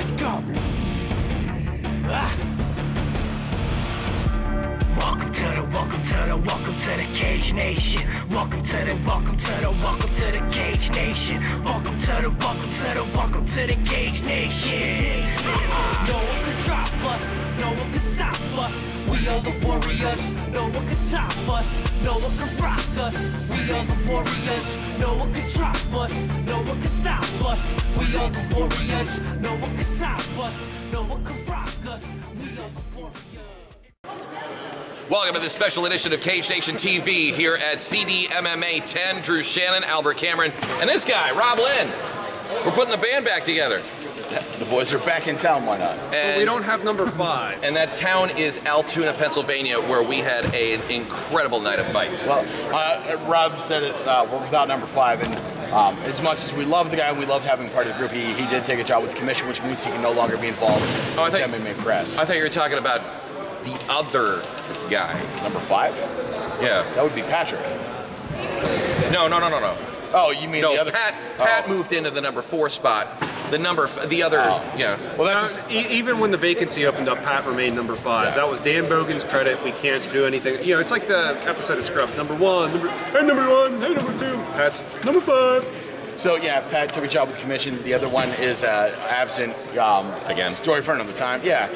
Let's go. Welcome to the Cage Nation. Welcome to the Cage Nation. Welcome to the Cage Nation. No one can drop us, no one can stop us. We are the warriors, no one can top us, no one can rock us. We are the warriors, no one can drop us, no one can stop us. We are the warriors, no one can top us, no one can rock us. We are the warriors. Welcome to this special edition of Cage Nation TV here at CDMMA 10. Drew Shannon, Albert Cameron, and this guy, Rob Lynn. We're putting the band back together. The boys are back in town, why not? But we don't have number 5. And that town is Altoona, Pennsylvania, where we had an incredible night of fights. Well, Rob said it, we're without number 5, and as much as we love the guy and we loved having part of the group, he did take a job with the commission, which means he can no longer be involved with the MMA press. I thought you were talking about the other guy. Number 5? Yeah. That would be Patrick. No. Oh, you mean the other? Pat moved into the number 4 spot. The other, yeah. Well, that's even when the vacancy opened up, Pat remained number 5. Yeah. That was Dan Bogan's credit. We can't do anything. You know, it's like the episode of Scrubs. Number 1, hey number 1, hey number 2. Pat's number 5. So yeah, Pat took a job with the commission. The other one is absent. Again. Story for another time. Yeah,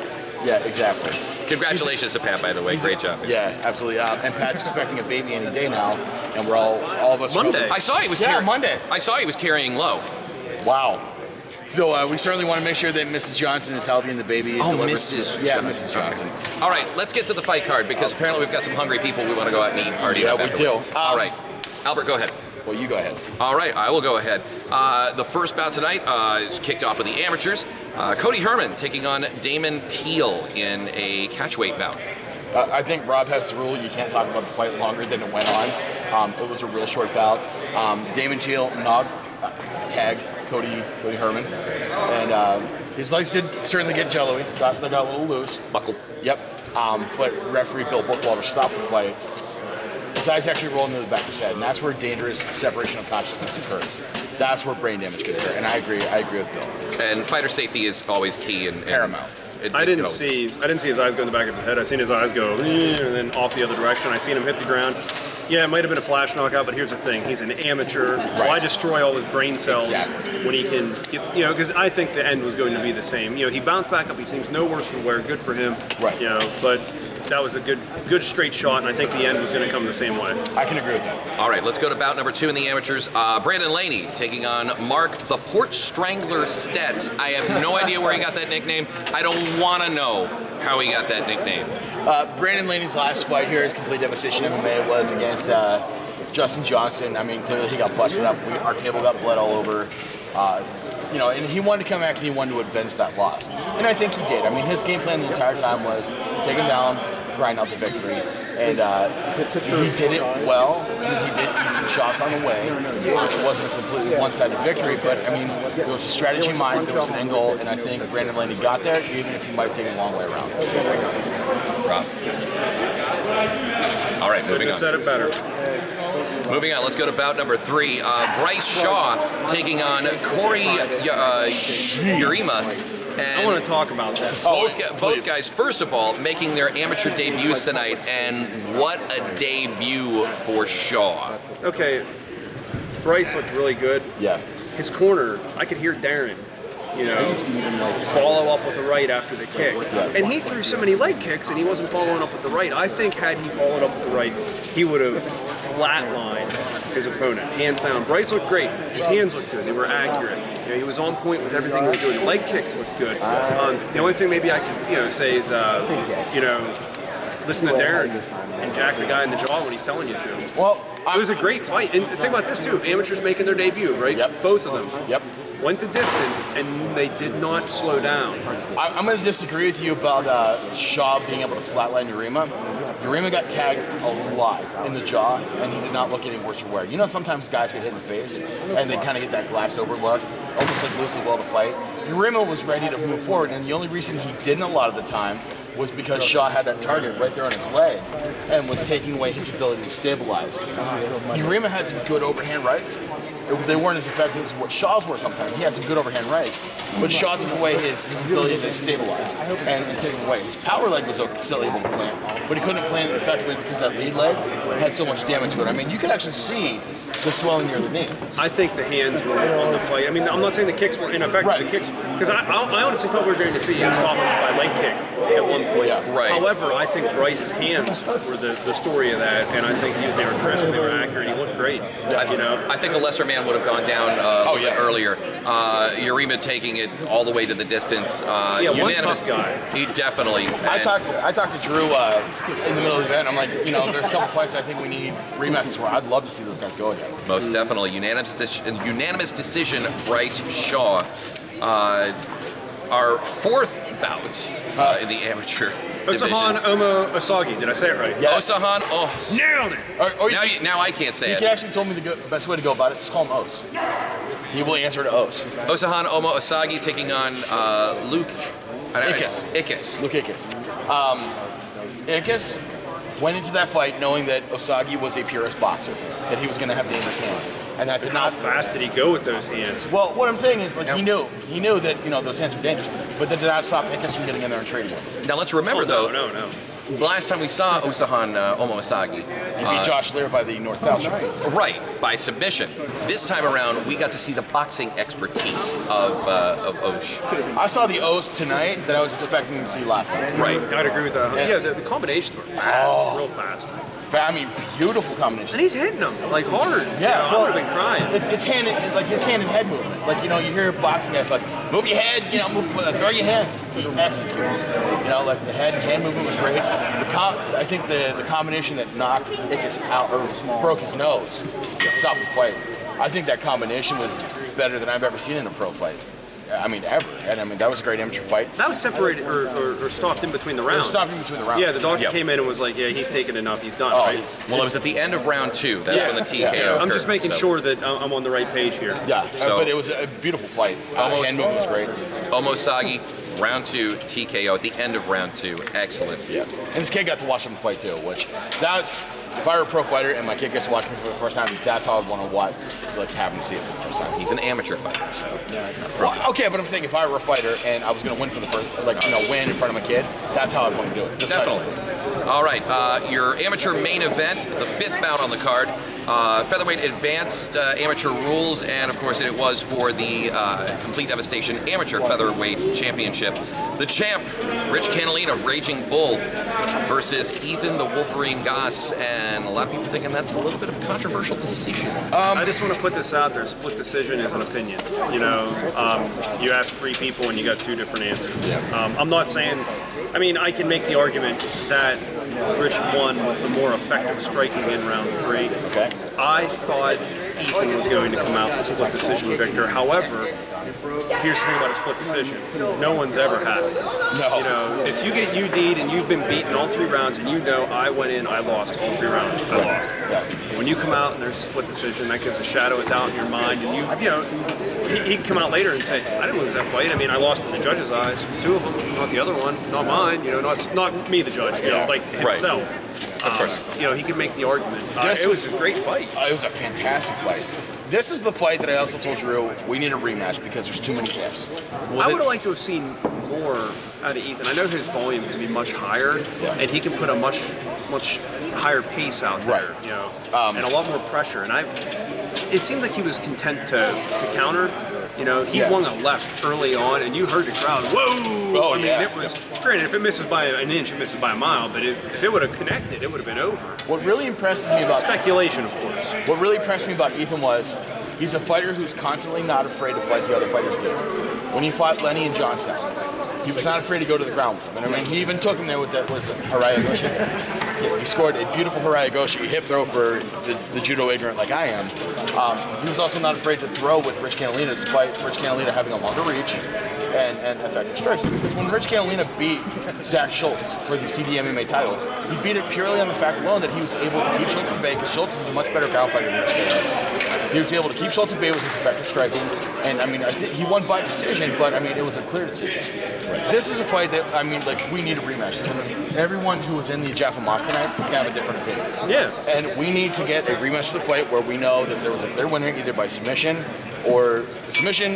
exactly. Congratulations to Pat, by the way. Great job. Yeah, absolutely. And Pat's expecting a baby any day now, and we're all of us. Monday. I saw he was Monday. I saw he was carrying low. Wow. So we certainly want to make sure that Mrs. Johnson is healthy and the baby is delivered. Mrs. Johnson. Okay. All right, let's get to the fight card because apparently we've got some hungry people we want to go out and eat and party up we afterwards. do. All right, Albert, go ahead. Well, you go ahead. All right, I will go ahead. The first bout tonight is kicked off with the amateurs. Cody Herman taking on Damon Teal in a catchweight bout. I think Rob has the rule you can't talk about the fight longer than it went on. It was a real short bout. Damon Teal tagged Cody Herman, and his legs did certainly get jello-y. They got a little loose. Buckled. Yep. But referee Bill Bookwalter stopped the fight. His eyes actually rolled into the back of his head, and that's where dangerous separation of consciousness occurs. That's where brain damage can occur, and I agree with Bill. And fighter safety is always key and paramount. I didn't see his eyes go in the back of his head. I seen his eyes go and then off the other direction. I seen him hit the ground. Yeah, it might have been a flash knockout, but here's the thing: he's an amateur. Right. Why destroy all his brain cells when he can get? You know, because I think the end was going to be the same. You know, he bounced back up. He seems no worse for wear. Good for him. Right. You know, but that was a good straight shot, and I think the end was going to come the same way. I can agree with that. All right, let's go to bout number 2 in the amateurs. Brandon Laney taking on Mark the Port Strangler Stets. I have no idea where he got that nickname. I don't want to know how he got that nickname. Brandon Laney's last fight here at Complete Devastation MMA was against Justin Johnson. I mean, clearly he got busted up. Our table got blood all over. You know, and he wanted to come back and he wanted to avenge that loss. And I think he did. I mean, his game plan the entire time was take him down, grind out the victory. And he did it well. And he did eat some shots on the way, which wasn't a completely one-sided victory. But, I mean, there was a strategy in mind, there was an end goal, and I think Brandon Laney got there, even if he might have taken a long way around. Rob. All right, moving on. Said it better. Moving on, let's go to bout number 3. Bryce Shaw taking on Corey Urema. I want to talk about this. Both guys, first of all, making their amateur debuts tonight, and what a debut for Shaw. Okay, Bryce looked really good. Yeah. His corner, I could hear Darren, you know, follow up with the right after the kick. And he threw so many leg kicks and he wasn't following up with the right. I think had he followed up with the right, he would have flatlined his opponent, hands down. Bryce looked great. His hands looked good. They were accurate. You know, he was on point with everything he was doing. The leg kicks looked good. The only thing maybe I could, say is, listen to Darren and jack the guy in the jaw when he's telling you to. Well, it was a great fight. And think about this too, amateurs making their debut, right? Yep. Both of them. Yep. Went the distance, and they did not slow down. I'm going to disagree with you about Shaw being able to flatline Urema. Urema got tagged a lot in the jaw, and he did not look any worse for wear. You know, sometimes guys get hit in the face, and they kind of get that glassed over look, almost like losing the will to fight. Urema was ready to move forward, and the only reason he didn't a lot of the time was because Shaw had that target right there on his leg and was taking away his ability to stabilize. Urema has good overhand rights, they weren't as effective as what Shaw's were sometimes. He had some good overhand rights, but Shaw took away his ability to stabilize and take him away. His power leg was still able to plant, but he couldn't plant it effectively because that lead leg had so much damage to it. I mean, you could actually see the swelling near the knee. I think the hands were on the fight. I mean, I'm not saying the kicks were ineffective. Right. The kicks, because I honestly thought we were going to see him stop him by leg kick at one point. Yeah. Right. However, I think Bryce's hands were the story of that, and I think they were crisp, they were accurate. He looked great. You know, I think a lesser man would have gone down a little bit earlier. Urema taking it all the way to the distance. One tough guy. He definitely. I talked to Drew in the middle of the event. I'm like, you know, there's a couple fights I think we need rematches for. I'd love to see those guys go again. Most definitely. Unanimous decision, Bryce Shaw. Our fourth bout in the amateur division. Osahan Omo Osagi. Did I say it right? Yes. Osahan, Nailed it. Or now I can't say he it. actually told me the best way to go about it. Just call him Os. He will answer to Os. Osahan Omo Osagi taking on Luke Ickes. Ickes. Luke Ickes. Ickes went into that fight knowing that Osagi was a purist boxer, that he was going to have dangerous hands, and that did How not. fast did he go with those hands? Well, what I'm saying is, like, he knew that, you know, those hands were dangerous, but that did not stop Ickes from getting in there and trading him. Now let's remember though. No. The last time we saw Osahan Omo Osagi, He beat Josh Lear by the north-south. right, by submission. This time around, we got to see the boxing expertise of Osh. I saw the Os tonight that I was expecting to see last night. Right. I'd agree with that. Yeah, the combinations were fast, real fast. I mean, beautiful combination. And he's hitting them like hard. Yeah, I would have been crying. It's hand, like his hand and head movement. Like, you know, you hear boxing guys like, move your head, you know, throw your hands. He executed. You know, like the head and hand movement was great. I think the combination that knocked Ickes out or broke his nose to stop the fight. I think that combination was better than I've ever seen in a pro fight. I mean, ever. And I mean, that was a great amateur fight. That was separated or stopped in between the It rounds. was stopped in between the rounds. Yeah, the doctor Yep. came in and was like, yeah, he's taken enough, he's done. Oh, right? Well, it was at the end of round 2. That's when the TKO I'm just occurred, making so. sure that I'm on the right page here. Yeah, So- but it was a beautiful fight. Almost- Hand movement was great. Omo Osagi, round 2, TKO at the end of round 2. Excellent. Yeah, and this kid got to watch him fight too, which if I were a pro fighter and my kid gets to watch me for the first time, that's how I'd want to watch, like, have him see it for the first time. He's an amateur fighter, so. Well, okay, but I'm saying if I were a fighter and I was going to win for the first, like, you know, win in front of my kid, that's how I'd want to do it. Definitely. All right, your amateur main event, the 5th bout on the card. Featherweight advanced amateur rules, and of course it was for the Complete Devastation Amateur Featherweight Championship. The champ, Rich Canalina, Raging Bull, versus Ethan the Wolverine Goss, and a lot of people thinking that's a little bit of a controversial decision. I just want to put this out there. Split decision is an opinion. You know, you ask 3 people and you got 2 different answers. I'm not saying, I mean, I can make the argument that Rich won with the more effective striking in round 3. Okay. I thought Ethan was going to come out with a split decision victor. However, here's the thing about a split decision. No one's ever had it. No. You know, if you get UD'd and you've been beaten all 3 rounds and you know I went in, I lost all 3 rounds. I lost. Yeah. When you come out and there's a split decision, that gives a shadow of doubt in your mind, and you know, he can come out later and say, I didn't lose that fight. I mean, I lost in the judge's eyes. 2 of them, not the other one, not mine. You know, not me, the judge. You know, like himself. Of course. You know, he can make the argument. This It was a great fight. It was a fantastic fight. This is the fight that I also told Drew we need a rematch because there's too many ifs. I would have liked to have seen more out of Ethan. I know his volume can be much higher, and he can put a much higher pace out there, Right. you know, and a lot more pressure. And it seemed like he was content to counter. You know, he won a left early on, and you heard the crowd, whoa! Oh, I mean, yeah. it was, granted, if it misses by an inch, it misses by a mile, but if it would have connected, it would have been over. What really impresses me about Speculation, of course. What really impressed me about Ethan was he's a fighter who's constantly not afraid to fight the other fighters' game. When he fought Lenny in Johnstown, he was not afraid to go to the ground with him. And I mean, he even took him there with that, was it Haraya Goshi? He scored a beautiful Haraya Goshi hip throw for the judo ignorant like I am. He was also not afraid to throw with Rich Canalina, despite Rich Canalina having a longer reach and effective strikes. Because when Rich Canalina beat Zach Schultz for the CDMMA title, he beat it purely on the fact alone that he was able to keep Schultz at bay, because Schultz is a much better ground fighter than Rich Canalina. He was able to keep Schultz at bay with his effective striking, and I mean, he won by decision, but I mean, it was a clear decision. This is a fight that, I mean, like, we need a rematch. I mean, everyone who was in the Jaffa Moss tonight is going to have a different opinion. Yeah. And we need to get a rematch of the fight where we know that there was a clear winner either by submission or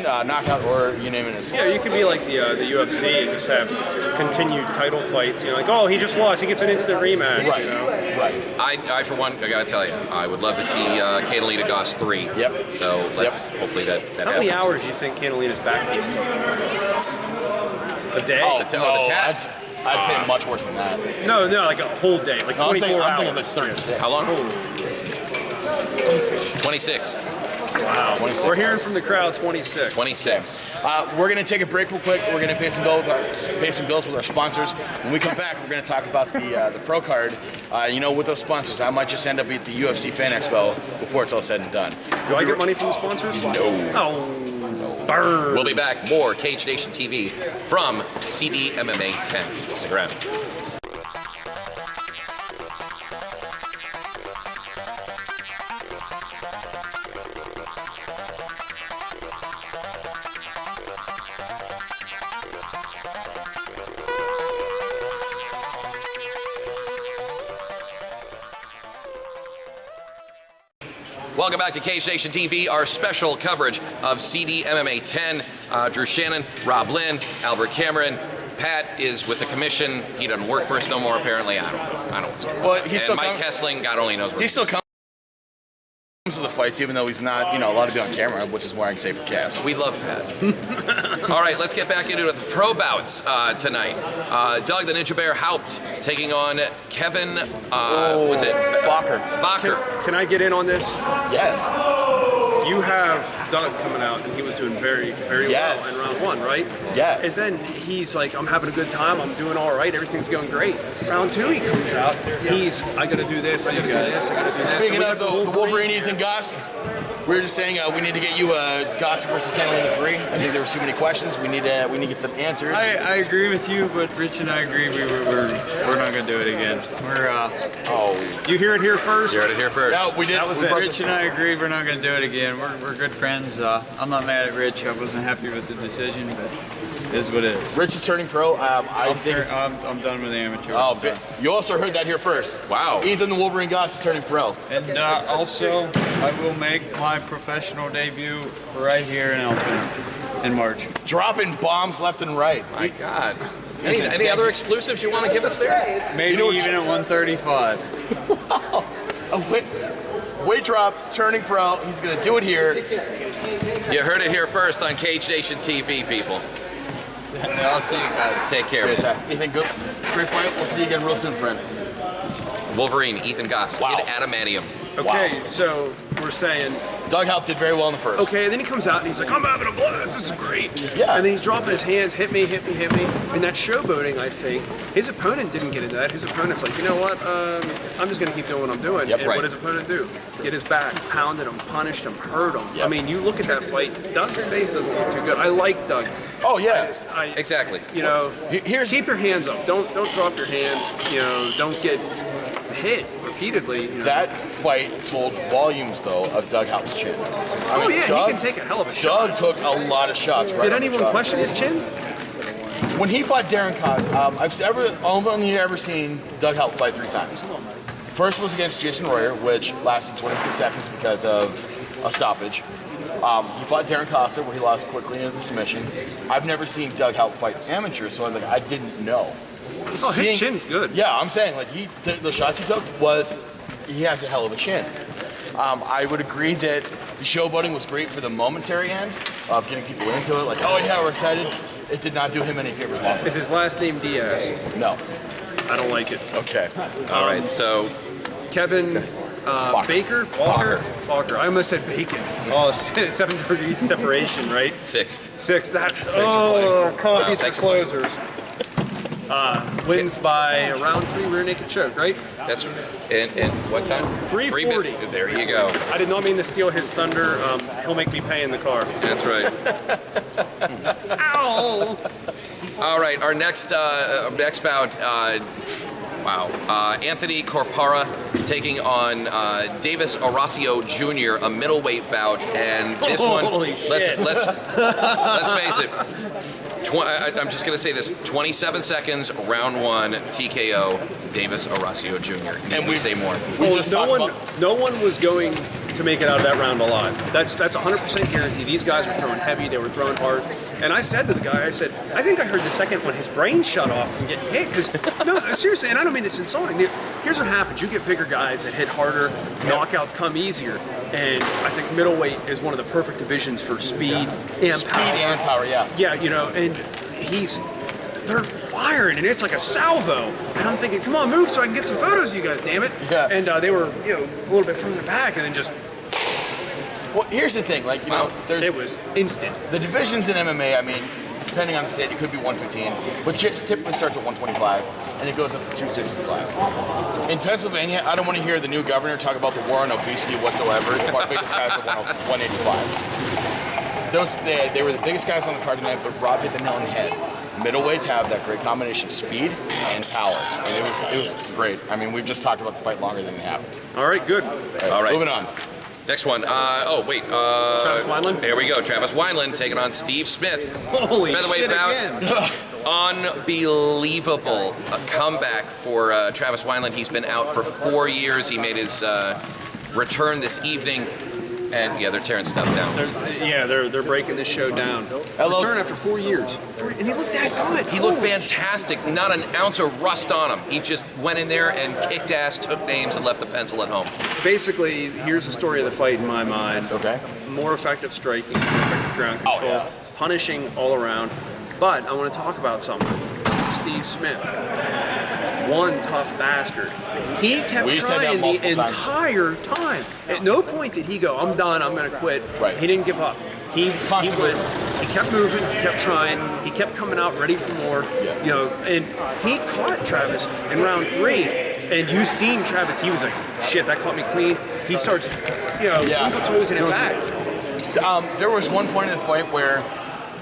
knockout, or you name it. Yeah, you could be like the UFC and just have continued title fights. You know, like, oh, he just lost, he gets an instant rematch. Right. You know? Right. I for one, I gotta tell you, I would love to see Catalina Goss 3. Yep. So let's hopefully that How many happens. hours do you think Catalina's back piece took? A day? Oh, the no, tat? I'd say much worse than that. No, like a whole day, like No, 24 I'm hours. thinking like 36. How long? 26. Wow. 26 We're hearing from the crowd 26. 26. We're going to take a break real quick. We're going to pay some bills with our sponsors. When we come back, we're going to talk about the pro card. With those sponsors, I might just end up at the UFC Fan Expo before it's all said and done. Do I get money from the sponsors? No. Oh, burn. We'll be back. More Cage Nation TV from CDMMA 10. Stick around. Welcome back to Cage Nation TV, our special coverage of CDMMA 10. Drew Shannon, Rob Lynn, Albert Cameron. Pat is with the commission. He doesn't work for us no more, apparently. I don't know what's going on. Well, he's And still Mike Kessling, God only knows what He still comes to the fights, even though he's not, allowed to be on camera, which is more I can say for Cass. We love Pat. All right, let's get back into it. The pro bouts tonight. Doug the Ninja Bear Haupt taking on Kevin, was it? Bacher. Bacher. Can I get in on this? Yes. You have Doug coming out, and he was doing very, very Yes. well in round 1, right? Yes. And then he's like, I'm having a good time, I'm doing all right, everything's going great. Round 2, he comes out, I gotta do this, I gotta do this, I gotta do this. Speaking And we of got the Wolverine Ethan Goss, we were just saying we need to get you Goss versus Catalina 3. I think there was too many questions. We need to get them answered. I agree with you, but Rich and I agree we're not gonna do it again. You hear it here first? You heard it here first. No, we did. That was we it. broke Rich and I agree we're not gonna do it again. We're good friends. I'm not mad at Rich. I wasn't happy with the decision, but it is what it is. Rich is turning pro. I'm done with the amateur. Oh, you also heard that here first. Wow. Ethan the Wolverine Goss is turning pro. And also, I will make my professional debut right here in Altoona in March. Dropping bombs left and right. My God. Any other exclusives you want to give us there? Maybe even at 135. Weight drop, turning pro. He's going to do it here. You heard it here first on Cage Nation TV, people. I'll see you guys. Take care, man. Fantastic. Ethan, good. Great fight. We'll see you again real soon, friend. Wolverine, Ethan Goss, Wow. Kid Adamantium. Okay, so we're saying, Doug Haupt did very well in the first. okay, and then he comes out and he's like, I'm having a blast, this is great. Yeah. And then he's dropping his hands, hit me. And that showboating, I think, his opponent didn't get into that. His opponent's like, you know what, I'm just going to keep doing what I'm doing. Yep, and right. what does his opponent do? Get his back, pounded him, punished him, hurt him. Yep. I mean, you look at that fight, Doug's face doesn't look too good. I like Doug. Oh, yeah. Exactly. Keep your hands up. Don't drop your hands. Don't get hit repeatedly. That fight told volumes, though, of Doug Haupt's chin. Oh yeah, he can take a hell of a shot. Doug took a lot of shots. Right Did on the anyone chops. question his chin? When he fought Darren Cox, I've only ever seen Doug Haupt fight 3 times. First was against Jason Royer, which lasted 26 seconds because of a stoppage. He fought Darren Costa, where he lost quickly into the submission. I've never seen Doug Haupt fight amateur, so I didn't know. Oh, his chin's good. Yeah, I'm saying the shots he took he has a hell of a chin. I would agree that the showboating was great for the momentary end of getting people into it. Like, oh yeah, we're excited. It did not do him any favors long. Is his last name Diaz? No. I don't like it. Okay. All right, so Kevin Baker? Walker? I almost said bacon. Oh, 7 degrees separation, right? 6. 6. That. playing. Coffees for Thanks for playing. closers. Wins by a round 3 rear naked choke, right? That's and what time? 3:40. There you go. I did not mean to steal his thunder. He'll make me pay in the car. That's right. Ow! All right, our next bout. Wow. Anthony Corpara taking on Davis Horacio Jr., a middleweight bout, and this Holy one, shit. let's face it. I'm just gonna say this: 27 seconds, round 1, TKO, Davis Horacio Jr. And we say more. No one was going to make it out of that round alive. That's 100% guarantee. These guys were throwing heavy, they were throwing hard. And I said to the guy, I think I heard the second when his brain shut off from getting hit. Because, no, seriously, and I don't mean it's insulting. Here's what happens. You get bigger guys that hit harder, knockouts come easier. And I think middleweight is one of the perfect divisions for speed and power. Speed and power, yeah. Yeah, you know, and they're firing, and it's like a salvo. And I'm thinking, come on, move so I can get some photos of you guys, damn it. Yeah. And they were, a little bit further back, and then just... Well, here's the thing, it was instant. The divisions in MMA, I mean, depending on the state, it could be 115, but it typically starts at 125, and it goes up to 265. In Pennsylvania, I don't want to hear the new governor talk about the war on obesity whatsoever. Our biggest guys were 185. They were the biggest guys on the card tonight, but Rob hit the nail on the head. Middleweights have that great combination of speed and power, and it was great. I mean, we've just talked about the fight longer than it happened. All right, good. All right. Moving on. Next one. Travis Wineland? Here we go. Travis Wineland taking on Steve Smith. Holy featherweight shit bout. again. Unbelievable comeback for Travis Wineland. He's been out for 4 years. He made his return this evening. And yeah, they're tearing stuff down. They're breaking this show down. Return after 4 years. And he looked that good. He looked fantastic. Not an ounce of rust on him. He just went in there and kicked ass, took names, and left the pencil at home. Basically, here's the story of the fight in my mind. Okay. More effective striking, more effective ground control, punishing all around. But I want to talk about something. Steve Smith. One tough bastard. He kept trying the entire time. At no point did he go, I'm done, I'm going to quit. Right. He didn't give up. He kept moving, he kept trying, he kept coming out ready for more. Yeah. And he caught Travis in round 3. And you seen Travis, he was like, shit, that caught me clean. He starts, twinkle toes in it back. There was one point in the fight where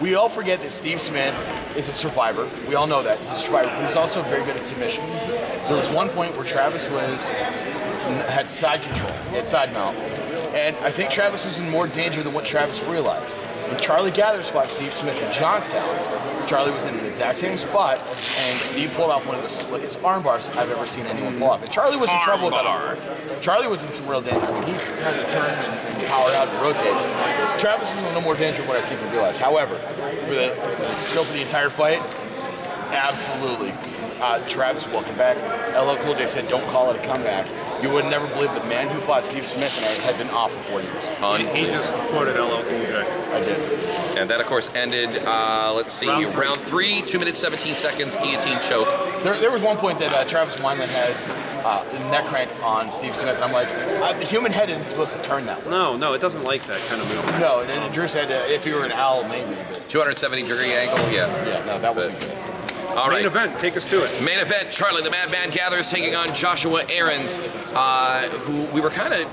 we all forget that Steve Smith is a survivor. We all know that. He's a survivor, but he's also very good at submissions. There was one point where Travis had side control, he had side mount. And I think Travis was in more danger than what Travis realized. When Charlie Gathers fought Steve Smith in Johnstown, Charlie was in the exact same spot, and Steve pulled off one of the slickest arm bars I've ever seen anyone pull off. And Charlie was in trouble with that arm. Charlie was in some real danger. I mean, he had to turn and power out and rotate. Travis was in no more danger than what I think he realized. However, for the scope of the entire fight, absolutely. Travis, welcome back. LL Cool J said, don't call it a comeback. You would never believe the man who fought Steve Smith and I had been off for 4 years. He just quoted LL Cool J. I did. And that, of course, ended, round 3, 2 minutes, 17 seconds, guillotine choke. There was one point that Travis Wineland had the neck crank on Steve Smith, and I'm like, the human head isn't supposed to turn that way. No, it doesn't like that kind of move. No, and Drew said if you were an owl, maybe. But 270-degree angle, yeah, no, that wasn't good. All right. Main event, take us to it. Main event, Charlie the Madman Gathers taking on Joshua Aarons, who we were kind of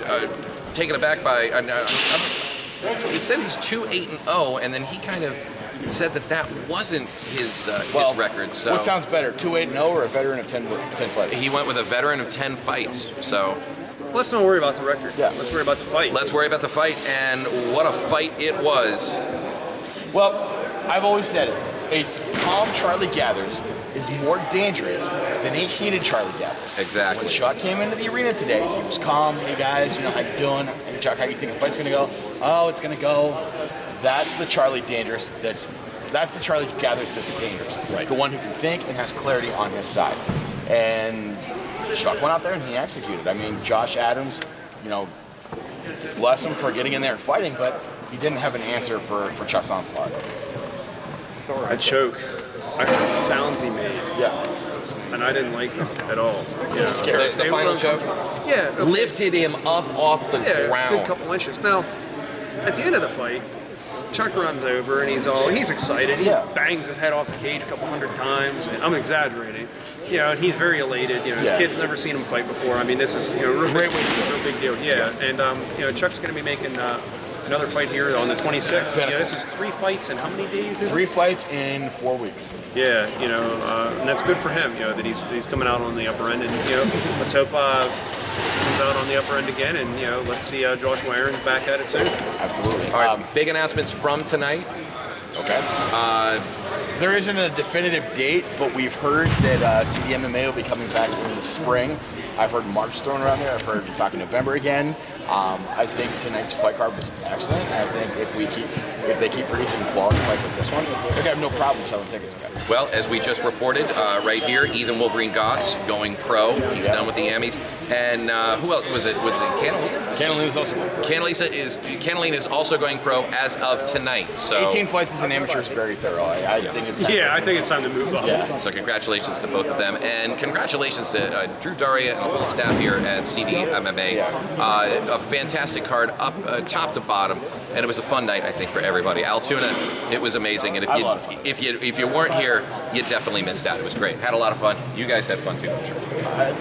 taken aback by. He said he's 2-8-0, and then he kind of said that wasn't his record. So what sounds better, 2-8-0 or a veteran of 10 fights? He went with a veteran of 10 fights. So let's not worry about the record. Yeah. Let's worry about the fight. Let's worry about the fight, and what a fight it was. Well, I've always said it. A calm Charlie Gathers is more dangerous than a heated Charlie Gathers. Exactly. When Chuck came into the arena today, he was calm. Hey guys, how you doing? Hey Chuck, how you think the fight's gonna go? Oh, it's gonna go. That's the Charlie dangerous. That's the Charlie Gathers that's dangerous. Right. The one who can think and has clarity on his side. And Chuck went out there and he executed. I mean, Josh Adams, bless him for getting in there and fighting, but he didn't have an answer for Chuck's onslaught. A choke. I heard the sounds he made. Yeah. And I didn't like them at all. Yeah. Scary. The final choke? Yeah. Lifted him up off the ground. Good couple inches. Now, at the end of the fight, Chuck runs over and he's excited. He bangs his head off the cage a couple 100 times. And I'm exaggerating. And he's very elated. His kid's never seen him fight before. I mean, this is real big deal. Yeah. And Chuck's going to be making another fight here on the 26th. You know, this is 3 fights in how many days? Is 3 fights in 4 weeks. Yeah, you know, and that's good for him. You know that he's coming out on the upper end, and you know, let's hope he comes out on the upper end again, and you know, let's see Joshua Aaron's back at it soon. Absolutely. All right, big announcements from tonight. Okay. There isn't a definitive date, but we've heard that CDMMA will be coming back in the spring. I've heard March thrown around there. I've heard talking November again. I think tonight's fight card was excellent. I think if they keep producing quality fights like this one, they're gonna have no problem selling tickets again. Well, as we just reported right here, Ethan Wolverine Goss going pro. He's done with the Emmys. And who else was it? Was it Catalina? Catalina is also Catalina is also going pro as of tonight. So 18 fights as an amateur is very thorough. I think it's I think it's time to move up. Yeah. So congratulations to both of them, and congratulations to Drew Daria and the whole staff here at CDMMA. A fantastic card, up top to bottom, and it was a fun night, I think, for everybody. Altoona, it was amazing, and if you weren't here, you definitely missed out. It was great. Had a lot of fun. You guys had fun too, I'm sure.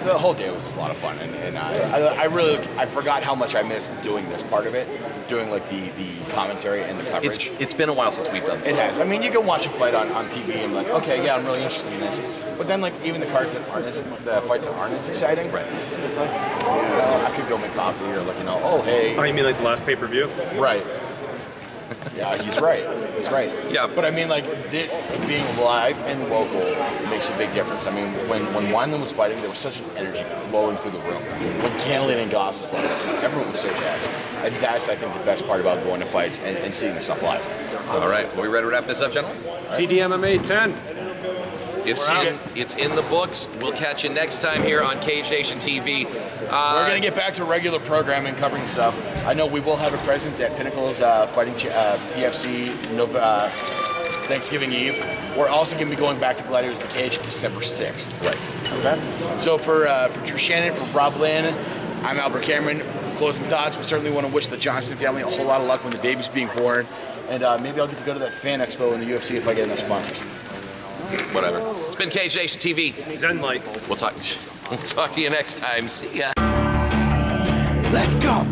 The whole day was just a lot of fun, and I forgot how much I missed doing this part of it, doing like the commentary and the coverage. It's been a while since we've done this. It has. I mean, you can watch a fight on TV and like, okay, yeah, I'm really interested in this. But then, like, even the cards that aren't the fights that aren't as exciting, right? It's like, I could go make coffee or like, oh, hey. Oh, you mean like the last pay-per-view? Right. Yeah, he's right. He's right. Yeah. But I mean, like, this being live and local makes a big difference. I mean, when Wineland was fighting, there was such an energy flowing through the room. When Catalina and Goss was fighting, everyone was so jazzed. And that's, I think, the best part about going to fights and seeing this stuff live. All right. Are we ready to wrap this up, gentlemen? CDMMA 10. It's in the books. We'll catch you next time here on Cage Nation TV. We're going to get back to regular programming covering stuff. I know we will have a presence at Pinnacle's Fighting PFC Thanksgiving Eve. We're also going to be going back to Gladiators of the Cage December 6th. Right. Okay. So for Drew Shannon, for Rob Landon, I'm Albert Cameron. Closing thoughts. We certainly want to wish the Johnson family a whole lot of luck when the baby's being born. And maybe I'll get to go to that fan expo in the UFC if I get enough sponsors. Whatever. It's been Cage Nation TV. Zen-like. We'll talk to you next time. See ya. Let's go.